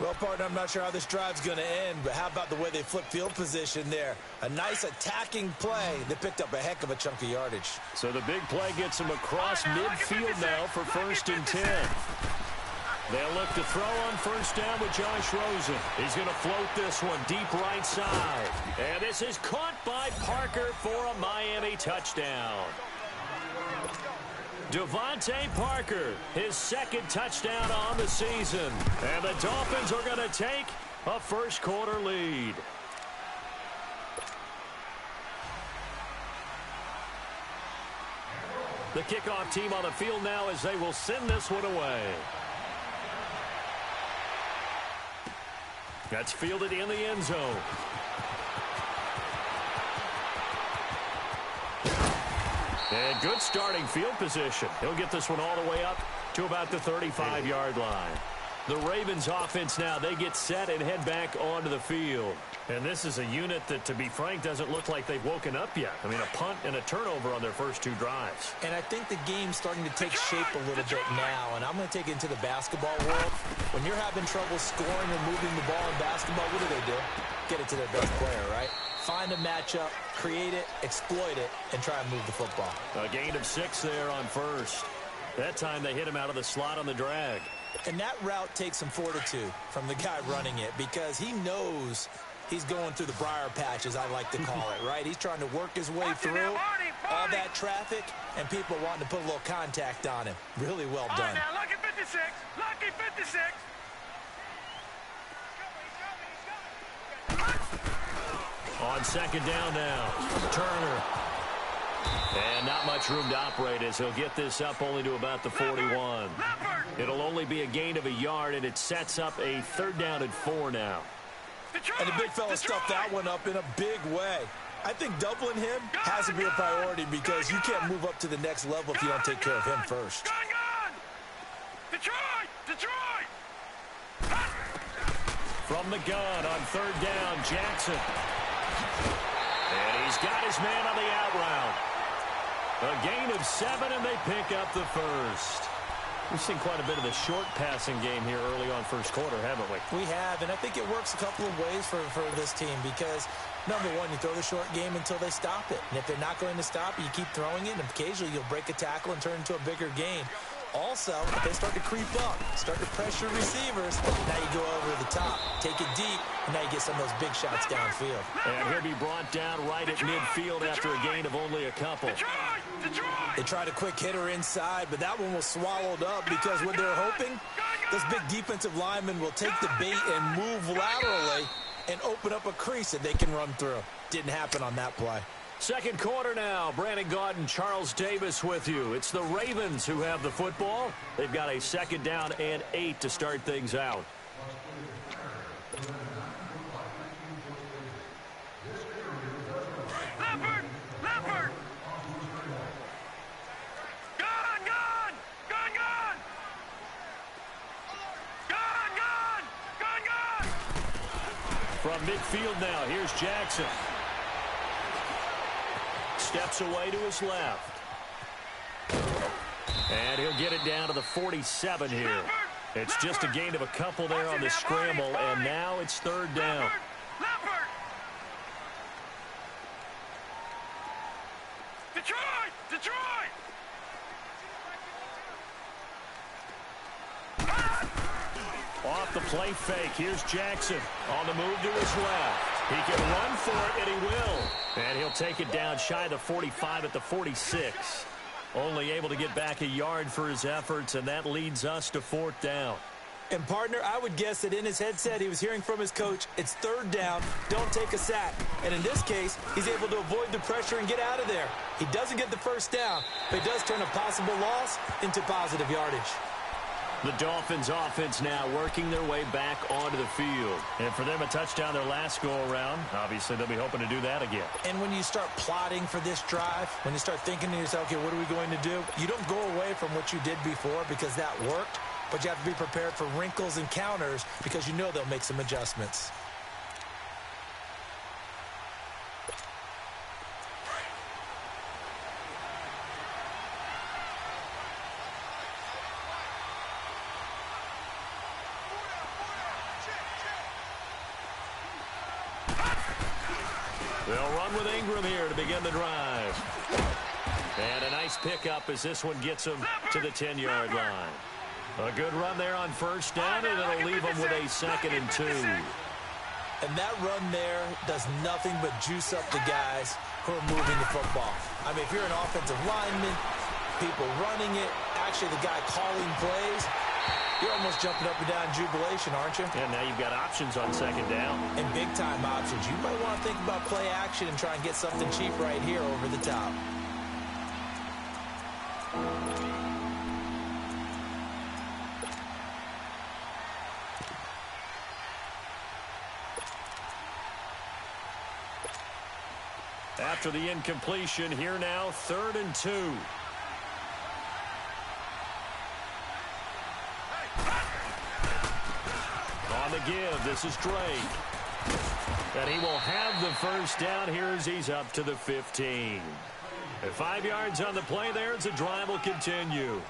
Well, partner, I'm not sure how this drive's going to end, but how about the way they flip field position there? A nice attacking play that picked up a heck of a chunk of yardage. So the big play gets him across midfield now for 1st and 10. They'll look to throw on 1st down with Josh Rosen. He's going to float this one deep right side. And this is caught by Parker for a Miami touchdown. Devontae Parker, his 2nd touchdown on the season. And the Dolphins are going to take a first-quarter lead. The kickoff team on the field now as they will send this one away. That's fielded in the end zone. And good starting field position. He'll get this one all the way up to about the 35-yard line. The Ravens offense now, they get set and head back onto the field. And this is a unit that, to be frank, doesn't look like they've woken up yet. I mean, a punt and a turnover on their first 2 drives. And I think the game's starting to take shape a little bit now. And I'm going to take it into the basketball world. When you're having trouble scoring or moving the ball in basketball, what do? Get it to their best player, right? Find a matchup, create it, exploit it, and try and move the football. A gain of 6 there on first. That time they hit him out of the slot on the drag. And that route takes some fortitude from the guy running it because he knows he's going through the briar patch, as I like to call it, right? He's trying to work his way through all that traffic and people wanting to put a little contact on him. Really well done. Now, lucky 56. Lucky 56. On 2nd down now, Turner. And not much room to operate as he'll get this up only to about the 41. It'll only be a gain of a yard, and it sets up a 3rd down and 4 now. And the big fella stuffed that one up in a big way. I think doubling him has to be a priority because you can't move up to the next level if you don't take care of him first. Detroit! From the gun on 3rd down, Jackson. And he's got his man on the out route. A gain of 7, and they pick up the first. We've seen quite a bit of the short passing game here early on first quarter, haven't we? We have, and I think it works a couple of ways for this team because, number one, you throw the short game until they stop it. And if they're not going to stop it, you keep throwing it, and occasionally you'll break a tackle and turn into a bigger gain. Also, if they start to creep up, start to pressure receivers, now you go over the top, take it deep, and now you get some of those big shots downfield. And he'll be brought down right at midfield after a gain of only a couple. They tried a quick hitter inside, but that one was swallowed up because what they're hoping, those big defensive linemen will take the bait and move laterally and open up a crease that they can run through. Didn't happen on that play. Second quarter now. Brandon Gaudin, Charles Davis with you. It's the Ravens who have the football. They've got a 2nd down and 8 to start things out. Leopard! Gun! From midfield now, here's Jackson. Steps away to his left. And he'll get it down to the 47 here. It's just a gain of a couple there on the scramble, and now it's 3rd down. Detroit! Off the play fake, here's Jackson on the move to his left. He can run for it, and he will. And he'll take it down shy of the 45 at the 46. Only able to get back a yard for his efforts, and that leads us to 4th down. And, partner, I would guess that in his headset he was hearing from his coach, it's 3rd down, don't take a sack. And in this case, he's able to avoid the pressure and get out of there. He doesn't get the 1st down, but he does turn a possible loss into positive yardage. The Dolphins offense now working their way back onto the field. And for them, a touchdown their last go-around. Obviously, they'll be hoping to do that again. And when you start plotting for this drive, when you start thinking to yourself, okay, what are we going to do? You don't go away from what you did before because that worked, but you have to be prepared for wrinkles and counters because you know they'll make some adjustments. They'll run with Ingram here to begin the drive. And a nice pickup as this one gets them to the 10-yard line. A good run there on first down, and it'll leave them with a 2nd and 2. And that run there does nothing but juice up the guys who are moving the football. I mean, if you're an offensive lineman, people running it, actually the guy calling plays, you're almost jumping up and down in jubilation, aren't you? And now you've got options on 2nd down. And big-time options. You might want to think about play action and try and get something cheap right here over the top. After the incompletion, here now, 3rd and 2. On the give, this is Drake. And he will have the first down here as he's up to the 15. And 5 yards on the play there as the drive will continue.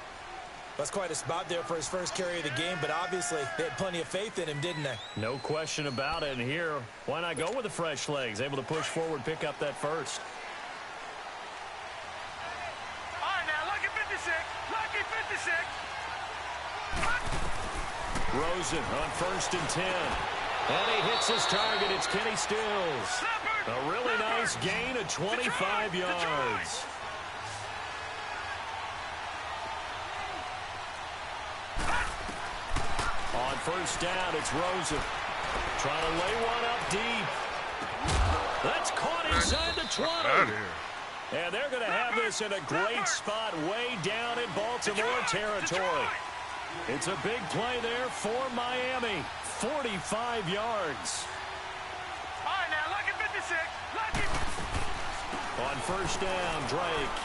That's quite a spot there for his first carry of the game, but obviously they had plenty of faith in him, didn't they? No question about it. And here, why not go with the fresh legs? Able to push forward, pick up that first. All right, now, lucky 56. Lucky 56. Rosen on 1st and 10. And he hits his target. It's Kenny Stills. A really nice gain of 25 yards. On first down, it's Rosen. Trying to lay one up deep. That's caught inside the 20. And they're going to have this in a great spot way down in Baltimore territory. It's a big play there for Miami. 45 yards. All right, now, lucky 56. Lucky. On first down, Drake.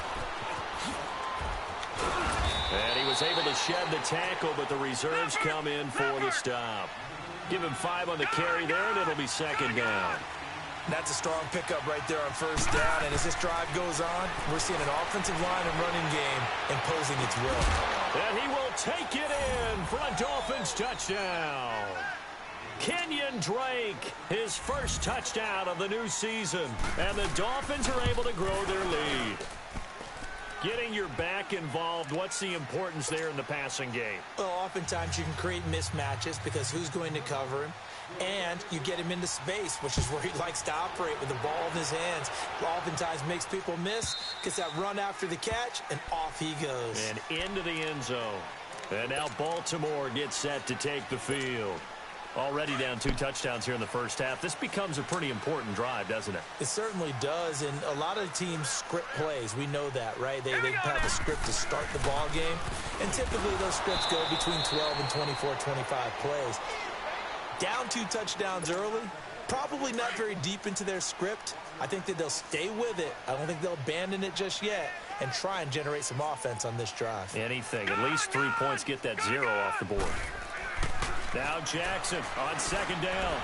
And he was able to shed the tackle, but the reserves come in for the stop. Give him 5 on the carry there, and it'll be 2nd down. That's a strong pickup right there on first down, and as this drive goes on, we're seeing an offensive line and running game imposing its will. And he will take it in for a Dolphins touchdown. Kenyon Drake, his first touchdown of the new season, and the Dolphins are able to grow their lead. Getting your back involved, what's the importance there in the passing game? Well, oftentimes you can create mismatches because who's going to cover him? And you get him into space, which is where he likes to operate with the ball in his hands. Oftentimes makes people miss, gets that run after the catch, and off he goes. And into the end zone. And now Baltimore gets set to take the field. Already down 2 touchdowns here in the first half. This becomes a pretty important drive, doesn't it? It certainly does, and a lot of teams script plays. We know that, right? They have a script to start the ball game, and typically those scripts go between 12 and 24, 25 plays. Down 2 touchdowns early, probably not very deep into their script. I think that they'll stay with it. I don't think they'll abandon it just yet and try and generate some offense on this drive. Anything. At least 3 points, get that 0 off the board. Now Jackson on 2nd down.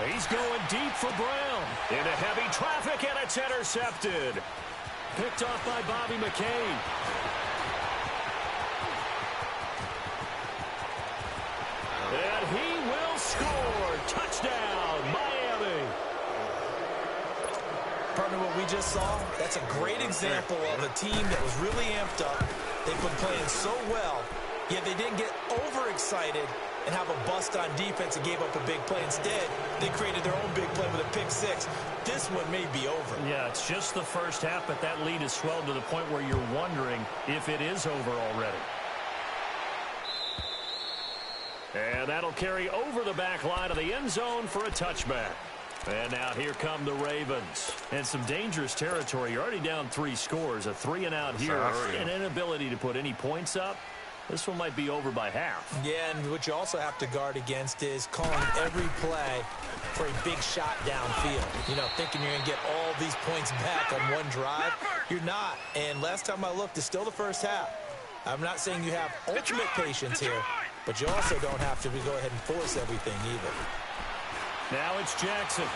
He's going deep for Brown. Into heavy traffic, and it's intercepted. Picked off by Bobby McCain. And he will score. Touchdown, Miami. Partner, what we just saw, that's a great example of a team that was really amped up. They've been playing so well, yet they didn't get overexcited and have a bust on defense and gave up a big play. Instead, they created their own big play with a pick 6. This one may be over. Yeah, it's just the first half, but that lead has swelled to the point where you're wondering if it is over already. And that'll carry over the back line of the end zone for a touchback. And now here come the Ravens. And some dangerous territory. You're already down 3 scores, a 3-and-out here, an inability to put any points up. This one might be over by half. Yeah, and what you also have to guard against is calling every play for a big shot downfield. You know, thinking you're going to get all these points back on one drive. You're not. And last time I looked, it's still the first half. I'm not saying you have ultimate patience here, but you also don't have to go ahead and force everything either. Now it's Jackson.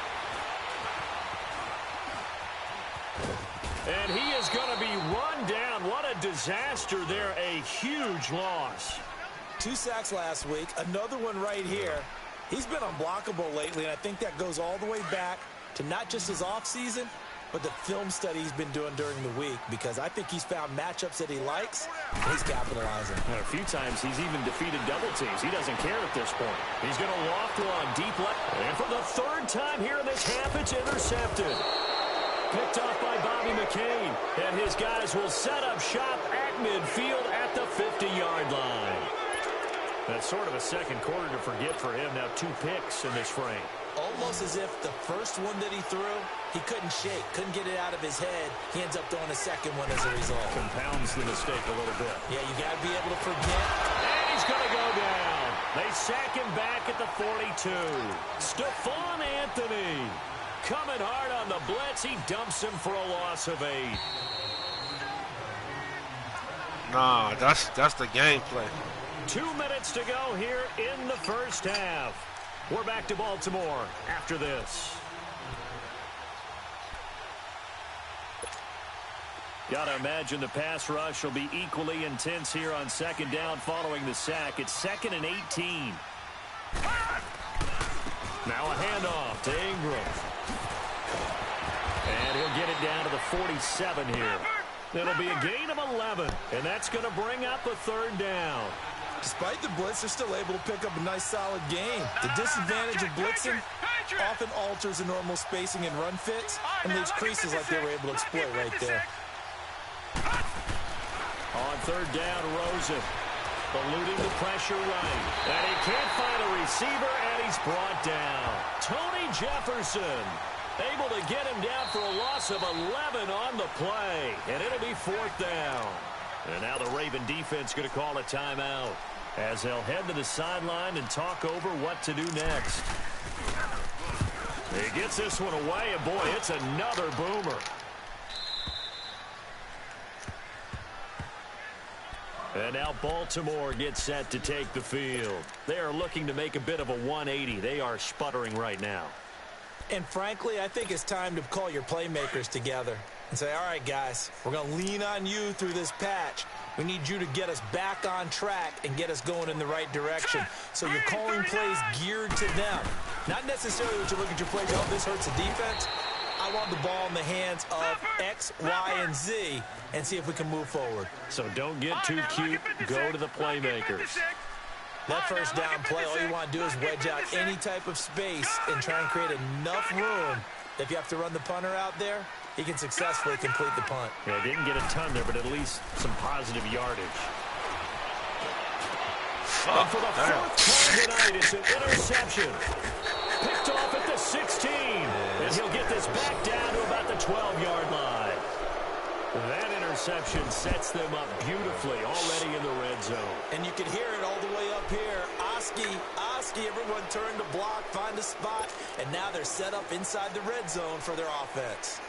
And he is going to be run down. What a disaster there. A huge loss. 2 sacks last week. Another one right here. He's been unblockable lately, and I think that goes all the way back to not just his offseason, but the film study he's been doing during the week, because I think he's found matchups that he likes, and he's capitalizing. And a few times he's even defeated double teams. He doesn't care at this point. He's going to loft one deep left. And for the third time here in this half, it's intercepted. Picked off by Bobby McCain. And his guys will set up shop at midfield at the 50-yard line. That's sort of a second quarter to forget for him. Now 2 picks in this frame. Almost as if the first one that he threw, he couldn't shake, couldn't get it out of his head. He ends up throwing a second one as a result. Compounds the mistake a little bit. Yeah, you got to be able to forget. And he's going to go down. They sack him back at the 42. Stephon Anthony coming hard on the blitz. He dumps him for a loss of 8. Nah, that's the gameplay. 2 minutes to go here in the first half. We're back to Baltimore after this. Gotta imagine the pass rush will be equally intense here on second down following the sack. It's 2nd and 18. Now a handoff to Ingram. And he'll get it down to the 47 here. It'll be a gain of 11, and that's going to bring up a 3rd down. Despite the blitz, they're still able to pick up a nice, solid gain. The disadvantage of blitzing often alters the normal spacing and run fits and leaves creases like they were able to exploit right there. On 3rd down, Rosen eluding the pressure right. And he can't find a receiver, and he's brought down. Tony Jefferson able to get him down for a loss of 11 on the play. And it'll be 4th down. And now the Raven defense going to call a timeout as they'll head to the sideline and talk over what to do next. He gets this one away, and boy, it's another boomer. And now Baltimore gets set to take the field. They are looking to make a bit of a 180. They are sputtering right now. And frankly, I think it's time to call your playmakers together and say, all right, guys, we're going to lean on you through this patch. We need you to get us back on track and get us going in the right direction. So you're calling plays geared to them. Not necessarily what you look at your plays, oh, this hurts the defense. I want the ball in the hands of X, Y, and Z and see if we can move forward. So don't get too cute. Go to the playmakers. That first down play, all you want to do is wedge out any type of space and try and create enough room that if you have to run the punter out there, he can successfully complete the punt. Yeah, didn't get a ton there, but at least some positive yardage. And for the 4th time tonight, it's an interception. Picked off at the 16. And he'll get this back down to about the 12-yard line. That interception sets them up beautifully already in the red zone. And you can hear it all the way up here. Oski, everyone turned to block, find a spot, and now they're set up inside the red zone for their offense.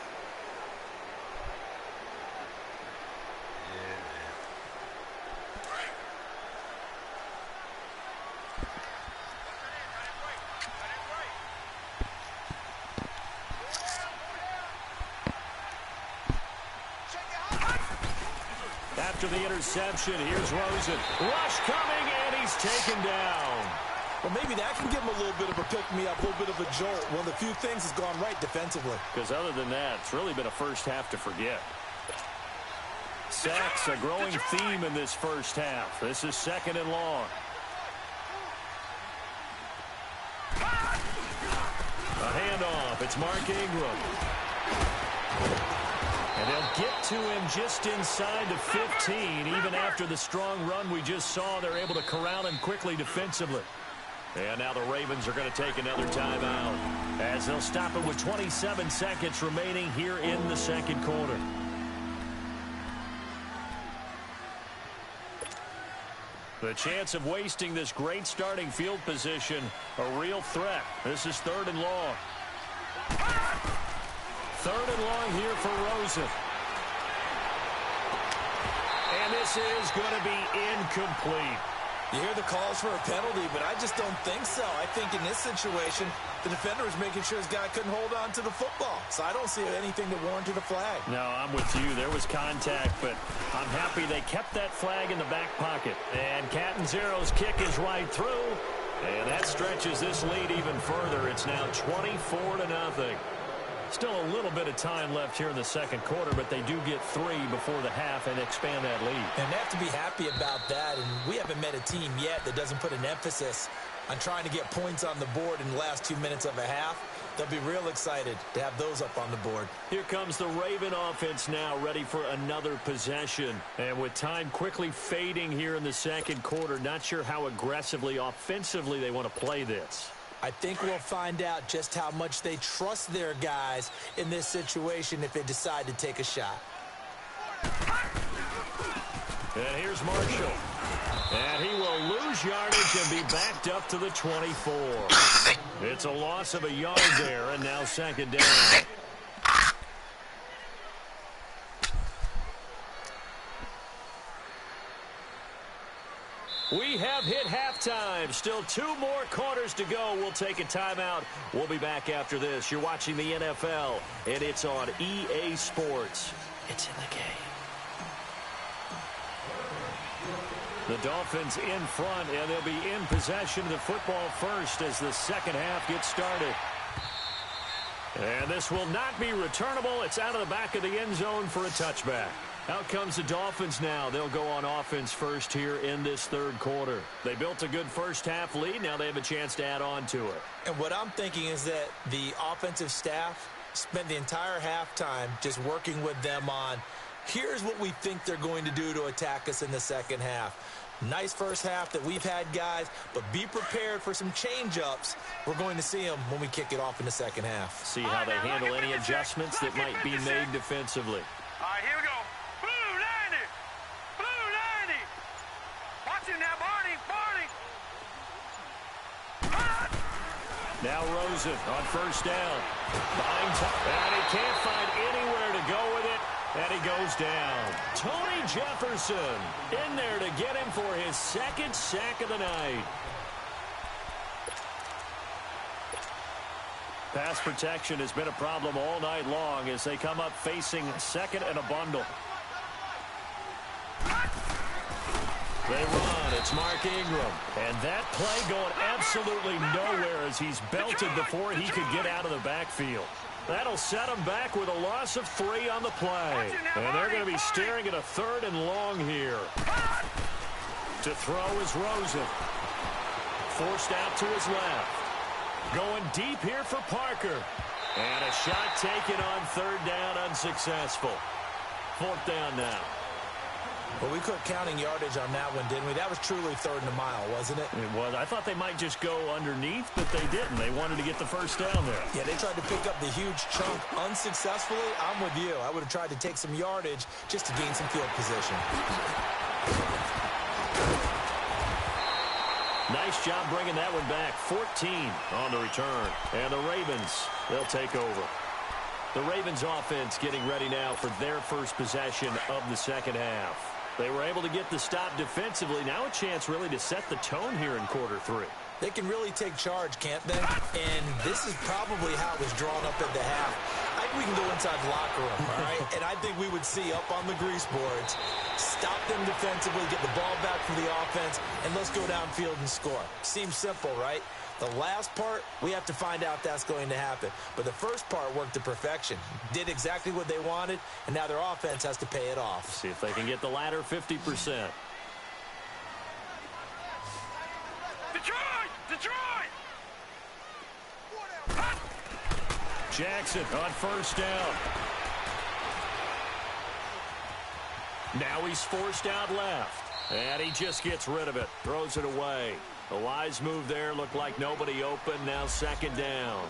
After the interception, here's Rosen. Rush coming, and he's taken down. Well, maybe that can give him a little bit of a pick-me-up, a little bit of a jolt. One of the few things has gone right defensively. Because other than that, it's really been a first half to forget. Sacks, a growing theme in this first half. This is 2nd and long. A handoff. It's Mark Ingram. And they'll get to him just inside the 15. Even after the strong run we just saw, they're able to corral him quickly defensively. And now the Ravens are going to take another timeout as they'll stop it with 27 seconds remaining here in the second quarter. The chance of wasting this great starting field position, a real threat. This is 3rd and long. 3rd and long here for Rosen. And this is going to be incomplete. You hear the calls for a penalty, but I just don't think so. I think in this situation, the defender was making sure his guy couldn't hold on to the football. So I don't see anything that warranted a flag. No, I'm with you. There was contact, but I'm happy they kept that flag in the back pocket. And Catanzaro's kick is right through. And that stretches this lead even further. It's now 24-0. Still a little bit of time left here in the second quarter, but they do get 3 before the half and expand that lead. And they have to be happy about that, and we haven't met a team yet that doesn't put an emphasis on trying to get points on the board in the last 2 minutes of a half. They'll be real excited to have those up on the board. Here comes the Raven offense now, ready for another possession. And with time quickly fading here in the second quarter, not sure how aggressively, offensively they want to play this. I think we'll find out just how much they trust their guys in this situation if they decide to take a shot. And here's Marshall. And he will lose yardage and be backed up to the 24. It's a loss of a yard there, and now second down. We have hit halftime. Still 2 more quarters to go. We'll take a timeout. We'll be back after this. You're watching the NFL, and it's on EA Sports. It's in the game. The Dolphins in front, and they'll be in possession of the football first as the second half gets started. And this will not be returnable. It's out of the back of the end zone for a touchback. Out comes the Dolphins now. They'll go on offense first here in this third quarter. They built a good first half lead. Now they have a chance to add on to it. And what I'm thinking is that the offensive staff spent the entire halftime just working with them on, here's what we think they're going to do to attack us in the second half. Nice first half that we've had, guys, but be prepared for some change-ups. We're going to see them when we kick it off in the second half. See how they handle any adjustments that might be made defensively. All right, here we go. Blue 90. Blue 90. Watch it now, Barney. Barney. Now Rosen on first down. Behind top, and he can't find anywhere to go with it. And he goes down. Tony Jefferson in there to get him for his second sack of the night. Pass protection has been a problem all night long as they come up facing second and a bundle. They run. It's Mark Ingram. And that play going absolutely nowhere as he's belted before he could get out of the backfield. That'll set them back with a loss of 3 on the play. And they're going to be staring at a 3rd and long here. To throw is Rosen. Forced out to his left. Going deep here for Parker. And a shot taken on 3rd down, unsuccessful. 4th down now. Well, we quit counting yardage on that one, didn't we? That was truly 3rd and a mile, wasn't it? It was. I thought they might just go underneath, but they didn't. They wanted to get the first down there. Yeah, they tried to pick up the huge chunk unsuccessfully. I'm with you. I would have tried to take some yardage just to gain some field position. Nice job bringing that one back. 14 on the return. And the Ravens, they'll take over. The Ravens offense getting ready now for their first possession of the second half. They were able to get the stop defensively. Now a chance really to set the tone here in quarter 3. They can really take charge, can't they? And this is probably how it was drawn up at the half. I think we can go inside the locker room, all right? And I think we would see up on the grease boards, stop them defensively, get the ball back from the offense, and let's go downfield and score. Seems simple, right? The last part, we have to find out that's going to happen. But the first part worked to perfection. Did exactly what they wanted, and now their offense has to pay it off. See if they can get the latter 50%. Detroit! Detroit! Jackson on first down. Now he's forced out left. And he just gets rid of it. Throws it away. A wise move there. Looked like nobody open. Now second down.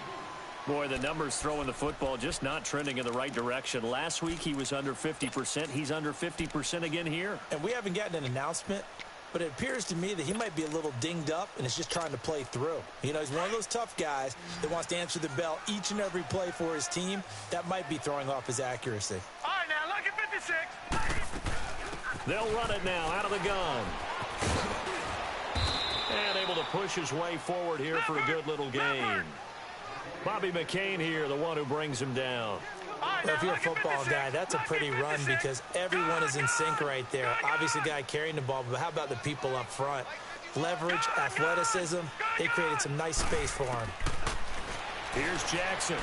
Boy, the numbers throwing the football just not trending in the right direction. Last week he was under 50%. He's under 50% again here. And we haven't gotten an announcement, but it appears to me that he might be a little dinged up and is just trying to play through. You know, he's one of those tough guys that wants to answer the bell each and every play for his team. That might be throwing off his accuracy. All right, now, look at 56. They'll run it now out of the gun. And able to push his way forward here for a good little gain. Bobby McCain here, the one who brings him down. Well, if you're a football guy, that's a pretty run because everyone is in sync right there. Obviously, the guy carrying the ball, but how about the people up front? Leverage, athleticism, they created some nice space for him. Here's Jackson.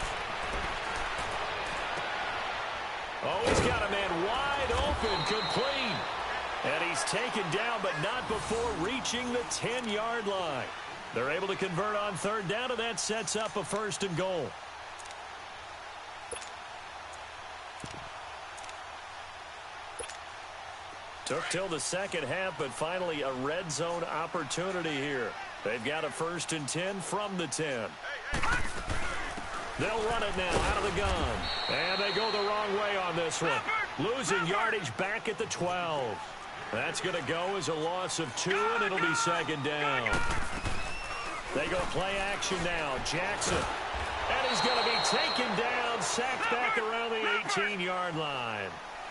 Oh, he's got a man wide open, complete. And he's taken down, but not before reaching the 10-yard line. They're able to convert on third down, and that sets up a 1st and goal. Took till the second half, but finally a red zone opportunity here. They've got a 1st and 10 from the 10. They'll run it now out of the gun. And they go the wrong way on this one. Losing yardage back at the 12. That's going to go as a loss of 2, and it'll be 2nd down. They go play action now. Jackson. And he's going to be taken down, sacked back around the 18-yard line.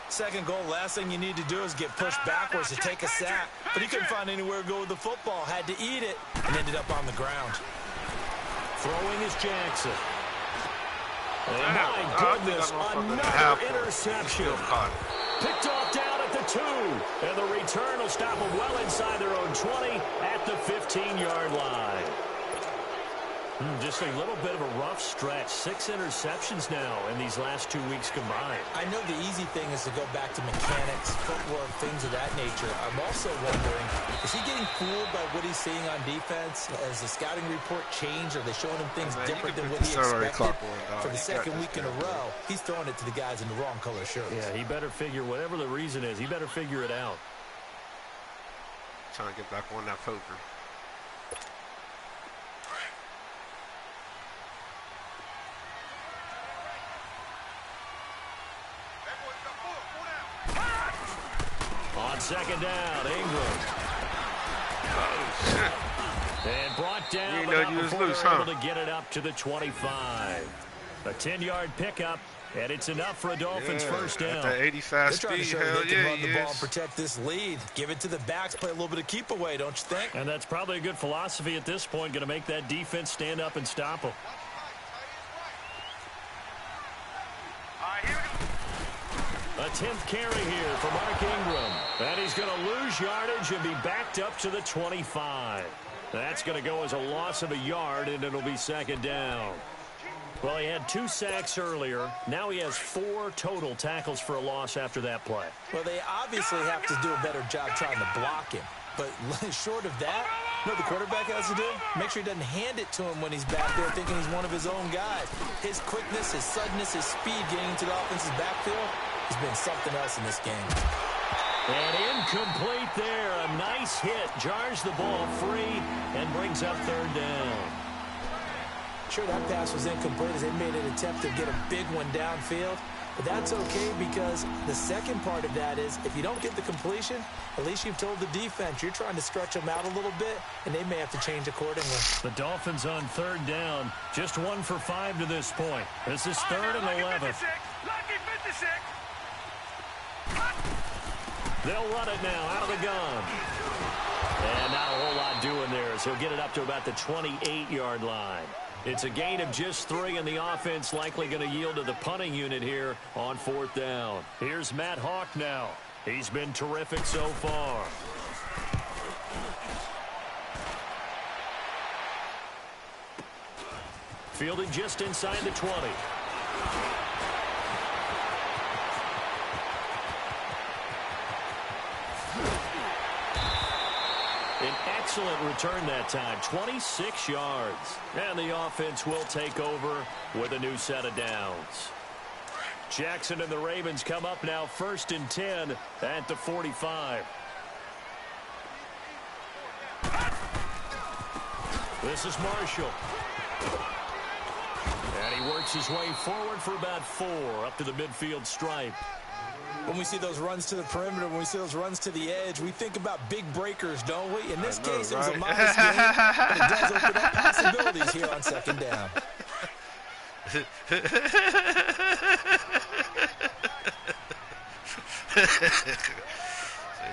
2nd goal, last thing you need to do is get pushed backwards to take a sack. But he couldn't find anywhere to go with the football. Had to eat it and ended up on the ground. Throwing is Jackson. And my goodness, another interception. Picked off down at the 2. And the return will stop them well inside their own 20 at the 15-yard line. Just a little bit of a rough stretch. 6 interceptions now in these last 2 weeks combined. I know the easy thing is to go back to mechanics, footwork, things of that nature. I'm also wondering, is he getting fooled by what he's seeing on defense? Has the scouting report changed? Are they showing him things different than what he expected? For the 2nd week in a row, he's throwing it to the guys in the wrong color shirts. Yeah, he better figure, whatever the reason is, he better figure it out. Trying to get back on that poker. On 2nd down, Ingram. Oh, shit. And brought down, You but know not you was before loose, they're huh? able to get it up to the 25. A 10-yard pickup, and it's enough for a Dolphins 1st down. At the 85 They're trying to speed, show hell they can yeah, run the ball and protect this lead. Give it to the backs, play a little bit of keep away, don't you think? And that's probably a good philosophy at this point, going to make that defense stand up and stop them. A 10th carry here for Mark Ingram. And he's going to lose yardage and be backed up to the 25. That's going to go as a loss of a yard, and it'll be 2nd down. Well, he had 2 sacks earlier. Now he has 4 total tackles for a loss after that play. Well, they obviously have to do a better job trying to block him. But short of that, you know what the quarterback has to do? Make sure he doesn't hand it to him when he's back there thinking he's one of his own guys. His quickness, his suddenness, his speed getting into the offense's backfield has been something else in this game. And incomplete there. A nice hit. Jars the ball free and brings up 3rd down. Sure, that pass was incomplete as they made an attempt to get a big one downfield. But that's okay because the second part of that is if you don't get the completion, at least you've told the defense you're trying to stretch them out a little bit, and they may have to change accordingly. The Dolphins on 3rd down. Just 1 for 5 to this point. This is 3rd and 11. Lucky 56. They'll run it now out of the gun. And not a whole lot doing there as he'll get it up to about the 28-yard line. It's a gain of just 3, and the offense likely going to yield to the punting unit here on 4th down. Here's Matt Hawk now. He's been terrific so far. Fielding just inside the 20. An excellent return that time, 26 yards. And the offense will take over with a new set of downs. Jackson and the Ravens come up now 1st and 10 at the 45. This is Marshall. And he works his way forward for about 4 up to the midfield stripe. When we see those runs to the perimeter, when we see those runs to the edge, we think about big breakers, don't we? In this case, it was a modest game, but it does open up possibilities here on 2nd down.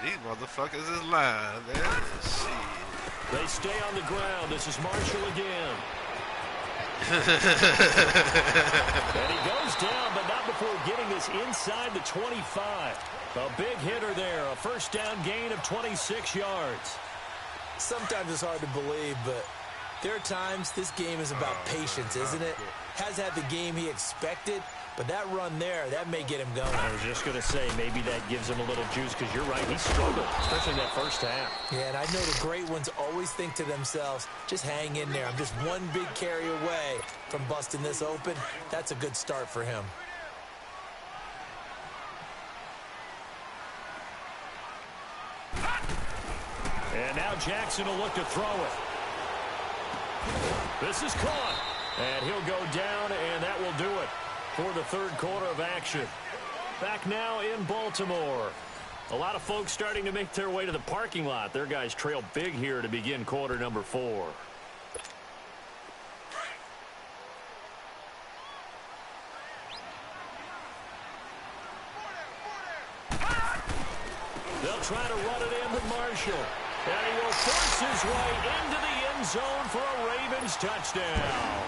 These motherfuckers is lying, man. Shit. They stay on the ground. This is Marshall again. And he goes down, but not before getting this inside the 25. A big hitter there. A 1st down gain of 26 yards. Sometimes it's hard to believe, but there are times this game is about patience, isn't it? Has had the game he expected, But that run there, that may get him going. I was just going to say, maybe that gives him a little juice, because you're right, he struggled, especially in that first half. Yeah, and I know the great ones always think to themselves, just hang in there. I'm just one big carry away from busting this open. That's a good start for him. And now Jackson will look to throw it. This is caught. And he'll go down, and that will do it for the third quarter of action. Back now in Baltimore. A lot of folks starting to make their way to the parking lot. Their guys trail big here to begin quarter number 4. They'll try to run it into Marshall. And he will force his way into the end zone for a Ravens touchdown.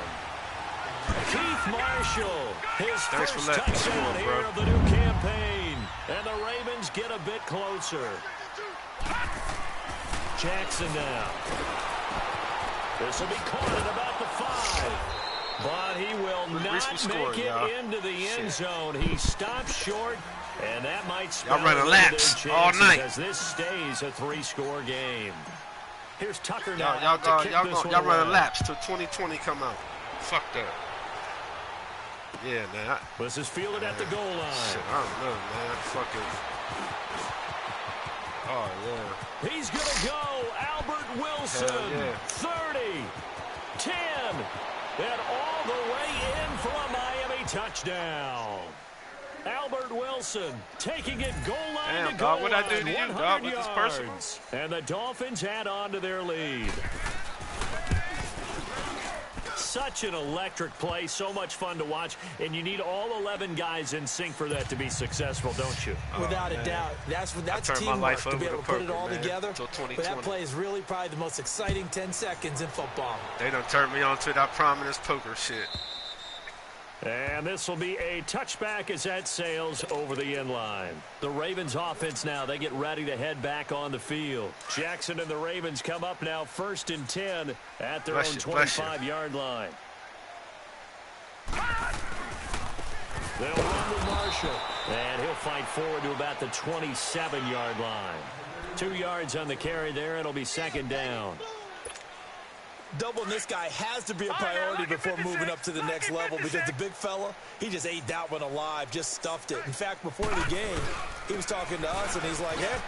Keith Marshall, his first touchdown here of the new campaign. And the Ravens get a bit closer. Jackson now. This will be caught at about the 5. But he will not make it into the end zone. He stops short. And that might spell running laps all night as this stays a 3-score game. Here's Tucker now. Y'all running laps till 2020 come out. Fuck that. Yeah, man. This is fielded at the goal line. Shit, I don't know, man. Fucking. Oh yeah. He's gonna go. Albert Wilson. Yeah. 30, 10, and all the way in for a Miami touchdown. Albert Wilson taking it goal line to goal line. What I do to you, dog? With this personal? And the Dolphins add on to their lead. Such an electric play, so much fun to watch, and you need all 11 guys in sync for that to be successful, don't you? Without a doubt. That's teamwork to be able to put it all together. But that play is really probably the most exciting 10 seconds in football. They done turned me on to that prominence poker shit. And this will be a touchback as that sails over the end line. The Ravens offense now, they get ready to head back on the field. Jackson and the Ravens come up now 1st and 10 at their own 25-yard line. They'll run with Marshall. And he'll fight forward to about the 27-yard line. 2 yards on the carry there. It'll be 2nd down. Doubling this guy has to be a priority before moving up to the next level, because the big fella, he just ate that one alive, just stuffed it. In fact, before the game, he was talking to us, and he's like, hey,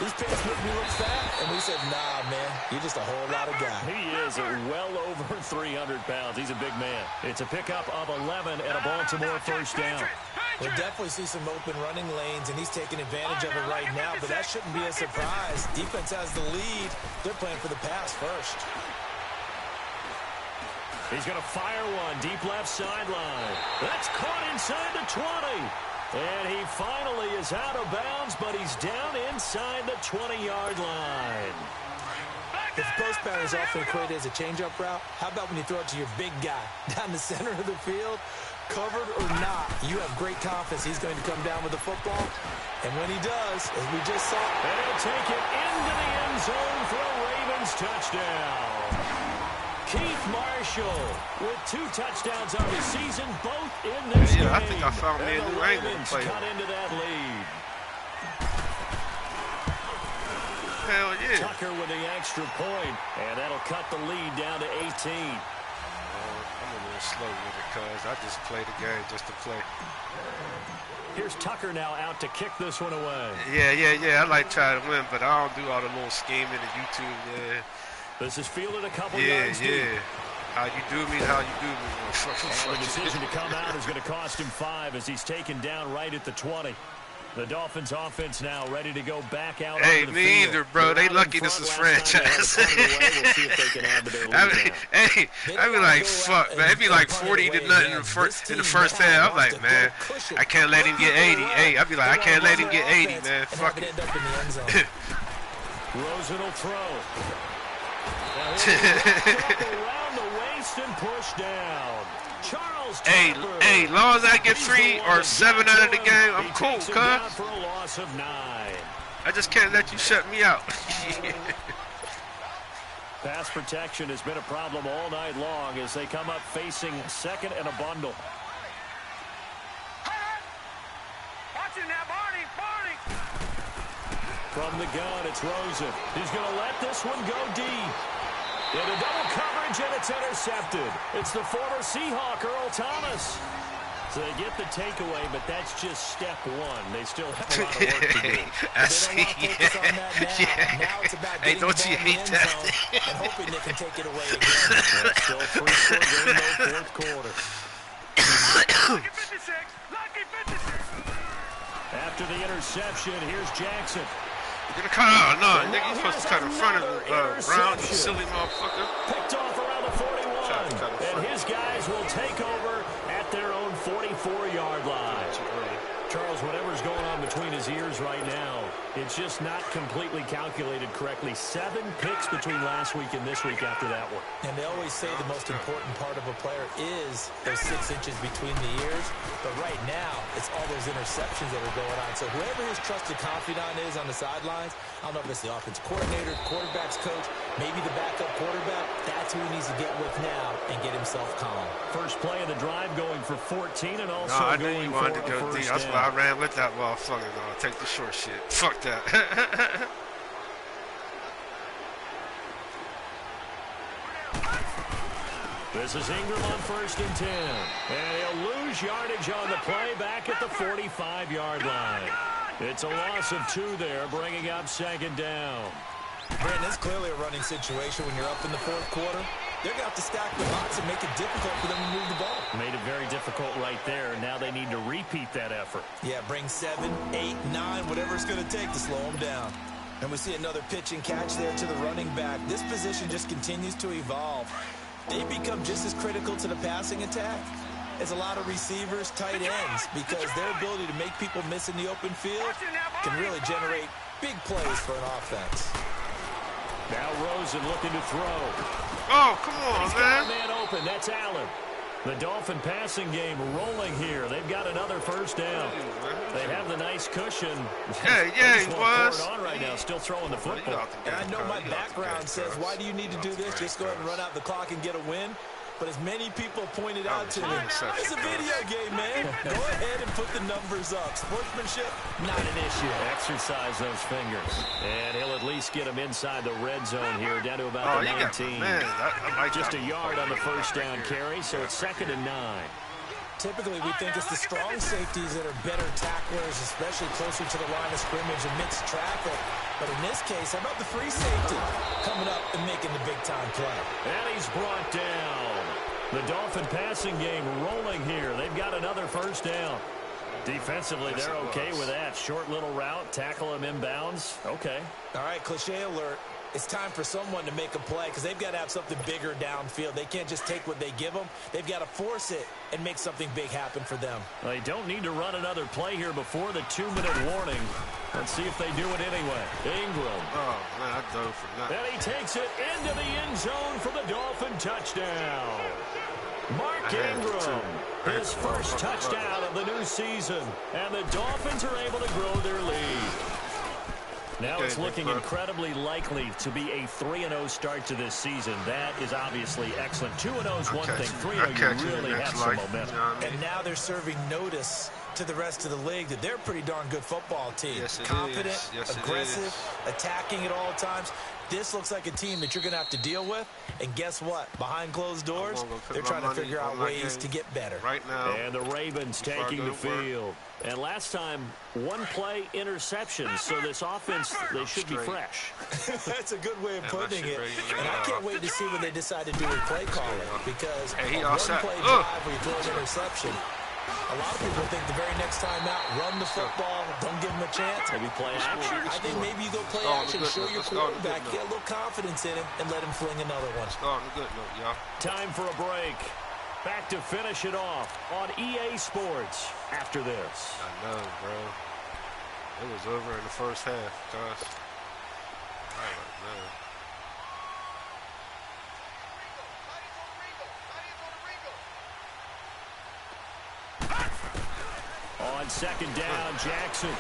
these pants make me look fat. And we said, nah, man, you're just a whole lot of guy. He is well over 300 pounds. He's a big man. It's a pickup of 11 and a Baltimore first down. We'll definitely see some open running lanes, and he's taking advantage of it right now, but that shouldn't be a surprise. Defense has the lead. They're playing for the pass first. He's going to fire one deep left sideline. That's caught inside the 20. And he finally is out of bounds, but he's down inside the 20-yard line. If the post pattern is often equated as a change-up route, how about when you throw it to your big guy down the center of the field? Covered or not, you have great confidence he's going to come down with the football. And when he does, as we just saw, and he'll take it into the end zone for a Ravens touchdown. Keith Marshall with 2 touchdowns on the season, both in this game. I think I found me a new angle to play. Cut into that lead. Hell yeah. Tucker with the extra point, and that'll cut the lead down to 18. I'm a little slow with it, cuz I just play the game just to play. Here's Tucker now out to kick this one away. Yeah. I like trying to win, but I don't do all the little scheming and YouTube, yeah. This is fielded a couple yards deep. How you do me, how you do me. And the decision to come out is going to cost him 5 as he's taken down right at the 20. The Dolphins offense now ready to go back out. Hey, on the me field. either, bro. They lucky this is franchise. I be like, fuck, man. It be like 40 to nothing in the first half. I'm like, man, I can't let him get 80. Hey, I be like, I can't let him get 80, man. Fuck it. Rosen will throw. Around the waist and push down. Charles hey, long as I get 3 or 7 out of the game, I'm cool, cuz. For a loss of 9. I just can't let you shut me out. Pass protection has been a problem all night long as they come up facing 2nd and a bundle. From the gun, it's Rosen. He's going to let this one go deep. Into double coverage, and it's intercepted. It's the former Seahawk, Earl Thomas. So they get the takeaway, but that's just step one. They still have a lot of work to do. I see. Now it's about getting the ball in the end zone and hoping they can take it away again. It's still a 3-score game, though, fourth quarter. Lucky 56. Lucky 56. After the interception, here's Jackson. You're gonna cut out. No, nigga, you're supposed to cut in front of Brown, you silly motherfucker. Picked off around the 41. And his guys will take over at their own 44-yard line. Charles, whatever's going on between his ears right now, it's just not completely calculated correctly. 7 picks between last week and this week after that one. And they always say the most important part of a player is those 6 inches between the ears. But right now, it's all those interceptions that are going on. So whoever his trusted confidant is on the sidelines, I don't know if it's the offensive coordinator, quarterback's coach, maybe the backup quarterback, that's who he needs to get with now and get himself calm. First play of the drive going for 14 and also I knew going you wanted for to go a deep. first That's down. why I ran with that motherfucker. Take the short shit. Fuck that. This is Ingram on 1st and 10. And he'll lose yardage on the play back at the 45-yard line. It's a loss of 2 there, bringing up 2nd down. Brandon, it's clearly a running situation when you're up in the 4th quarter. They're going to have to stack the box and make it difficult for them to move the ball. Made it very difficult right there. Now they need to repeat that effort. Yeah, bring 7, 8, 9, whatever it's going to take to slow them down. And we see another pitch and catch there to the running back. This position just continues to evolve. They become just as critical to the passing attack as a lot of receivers, tight ends, because their ability to make people miss in the open field can really generate big plays for an offense. Now Rosen looking to throw. Oh, come on, He's man. got a man open. That's Allen. The Dolphin passing game rolling here. They've got another first down. They have the nice cushion. Yeah, he was. On right now, still throwing the football. And I know my background says, why do you need to do this? Just go ahead and run out the clock and get a win. But as many people pointed out to me, it's a video game, man. Go ahead and put the numbers up. Sportsmanship, not an issue. Exercise those fingers. And he'll at least get him inside the red zone here, down to about the 19. Just a yard on the first down carry, so it's 2nd and 9. Typically, we think it's the strong safeties that are better tacklers, especially closer to the line of scrimmage amidst traffic. But in this case, how about the free safety coming up and making the big-time play? And he's brought down. The Dolphin passing game rolling here. They've got another first down. Defensively, they're okay with that. Short little route, tackle him inbounds. Okay. All right, cliche alert. It's time for someone to make a play because they've got to have something bigger downfield. They can't just take what they give them. They've got to force it and make something big happen for them. They don't need to run another play here before the 2-minute warning. Let's see if they do it anyway. Ingram. Oh, man, I dove for nothing. And he takes it into the end zone for the Dolphin touchdown. Mark Ingram, his first touchdown of the new season. And the Dolphins are able to grow their lead. Now it's looking incredibly likely to be a 3-0 start to this season. That is obviously excellent. 2-0 is one thing. 3-0, you really have some momentum. And now they're serving notice to the rest of the league that they're a pretty darn good football team. Yes, confident, yes, aggressive, attacking at all times. This looks like a team that you're going to have to deal with. And guess what? Behind closed doors, they're trying to figure out ways to get better. Right now. And the Ravens taking the field. And last time, 1-play interception. So this offense, they should be fresh. That's a good way of putting it. And I can't wait to see when they decide to do a play calling. Because a one-play drive where you throw an interception, a lot of people think the very next time out, run the football, don't give them a chance. Maybe play action. I think maybe you go play action, show your quarterback, get a little confidence in him, and let him fling another one. Time for a break. Back to finish it off on EA Sports after this. I know, bro. It was over in the first half, guys. Oh, man. On 2nd down, Jackson. And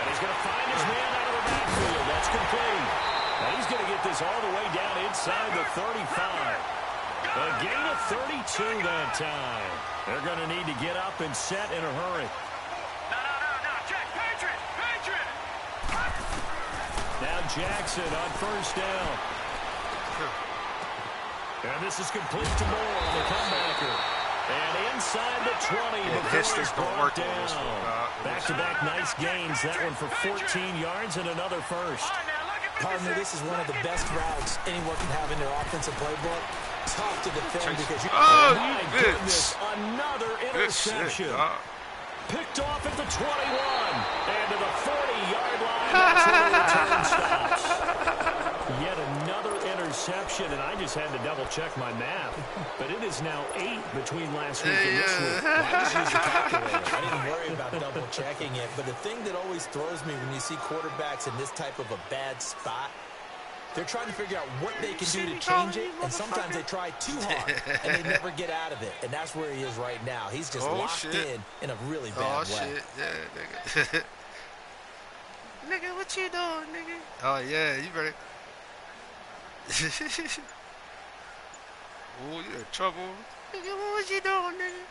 he's going to find his man out of the backfield. That's complete. And he's going to get this all the way down inside the 35. A gain of 32 that time. They're going to need to get up and set in a hurry. No. Check. Patriot. Jackson on first down. And this is complete to Moore on the comebacker. And inside the 20 before he's brought down. Back-to-back nice gains. That one for 14 yards and another first. Partner, this is one of the best routes anyone can have in their offensive playbook. Tough to defend because you... Oh, my goodness. Another interception. Picked off at the 21. And to the 40-yard line. That's where the return stops. Yet another interception, and I just had to double-check my math. But it is now 8 between last week and this week. Well, I just used a calculator. I didn't worry about double-checking it. But the thing that always throws me when you see quarterbacks in this type of a bad spot, they're trying to figure out what they can do to change it, and sometimes they try too hard, and they never get out of it. And that's where he is right now. He's just locked in a really bad way. Shit. Yeah, nigga. Nigga, what you doing, nigga? Oh, yeah, you better... Oh, you in trouble. Nigga, what you doing, nigga?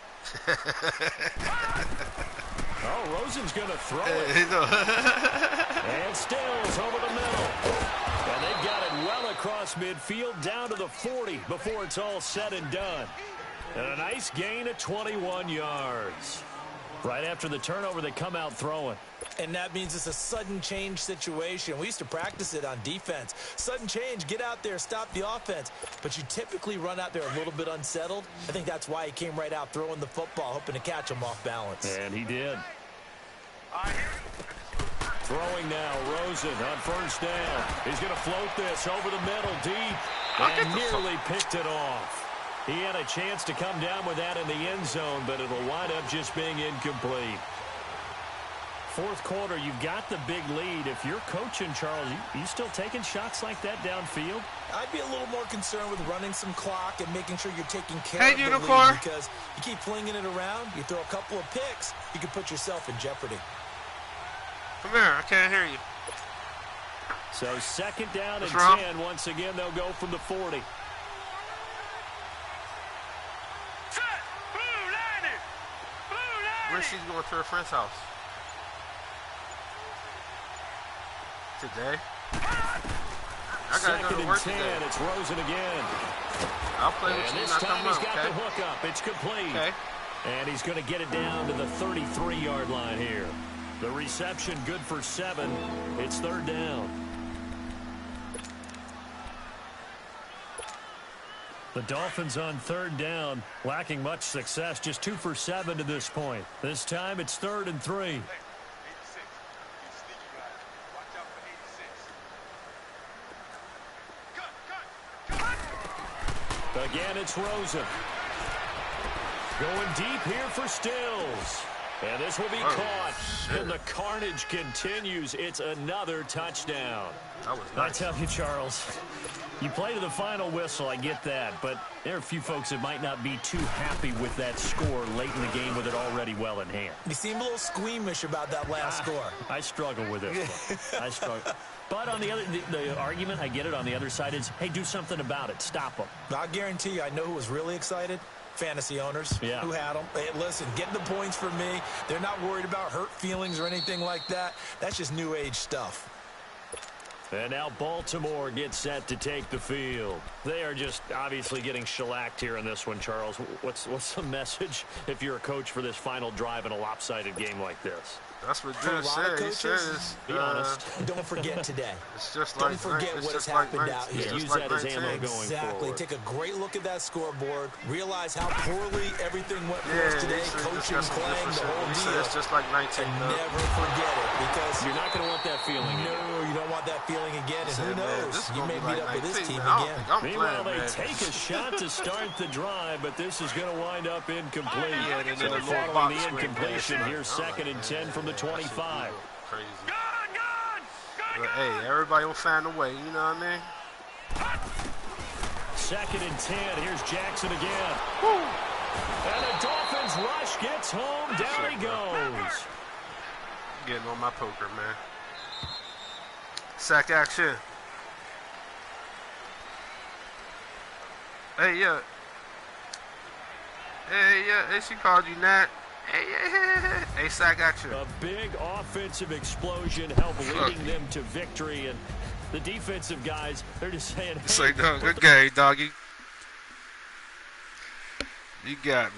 Oh, Rosen's going to throw it. And Stills over the middle. And they've got it well across midfield down to the 40 before it's all said and done. And a nice gain of 21 yards. Right after the turnover, they come out throwing. And that means it's a sudden change situation. We used to practice it on defense. Sudden change, get out there, stop the offense. But you typically run out there a little bit unsettled. I think that's why he came right out throwing the football, hoping to catch him off balance. And he did. Throwing now, Rosen on first down. He's going to float this over the middle deep. And nearly picked it off. He had a chance to come down with that in the end zone, but it'll wind up just being incomplete. Fourth quarter, you've got the big lead. If you're coaching, Charles, you still taking shots like that downfield? I'd be a little more concerned with running some clock and making sure you're taking care of the Unicorn. lead, because you keep flinging it around, you throw a couple of picks, you could put yourself in jeopardy. Come here, I can't hear you. So second down and 10. Once again, they'll go from the 40. Where's she going to her friend's house? Today? I gotta go to work today. It's Rosen again. I'll play with you. This time he's got the hook up. It's complete. Okay. And he's going to get it down to the 33-yard line here. The reception good for 7. It's third down. The Dolphins on third down, lacking much success, just 2 for 7 to this point. This time it's 3rd and 3. Again, it's Rosen. Going deep here for Stills. And this will be caught. Shit. And the carnage continues. It's another touchdown. That was nice. I tell you, Charles, you play to the final whistle, I get that, but there are a few folks that might not be too happy with that score late in the game with it already well in hand. You seem a little squeamish about that last score. I struggle with it. I struggle. But on the other, the argument, I get it, on the other side is, hey, do something about it. Stop them. I'll guarantee you, I know who was really excited. Fantasy owners who had them. Hey, listen, getting the points for me. They're not worried about hurt feelings or anything like that. That's just new age stuff. And now Baltimore gets set to take the field. They are just obviously getting shellacked here in this one, Charles. What's the message if you're a coach for this final drive in a lopsided game like this? That's what Drew said. He says, be honest. Don't forget today. It's just Don't like forget what has happened out here. Use that as ammo going Exactly. forward. Take a great look at that scoreboard. Realize how poorly everything went for us today. Coaching, playing, the whole deal. It's just like 19. And never forget it, because you're not going to want that feeling again. No, you don't want that feeling again. And who knows? You may meet up with this team again. Meanwhile, they take a shot to start the drive, but this is going to wind up incomplete. So following the incompletion, here's 2nd and 10 from the 25. Crazy. But hey, everybody will find a way, you know what I mean? 2nd and 10. Here's Jackson again. Woo. And the Dolphins rush gets home. Down he goes. Getting on my poker, man. Sack action. Hey, yeah. Hey, she called you Nat. Hey, Ace, I got you. A big offensive explosion helped leading them to victory, and the defensive guys, they're just saying, hey, it's like, no, good game, doggy. You got me.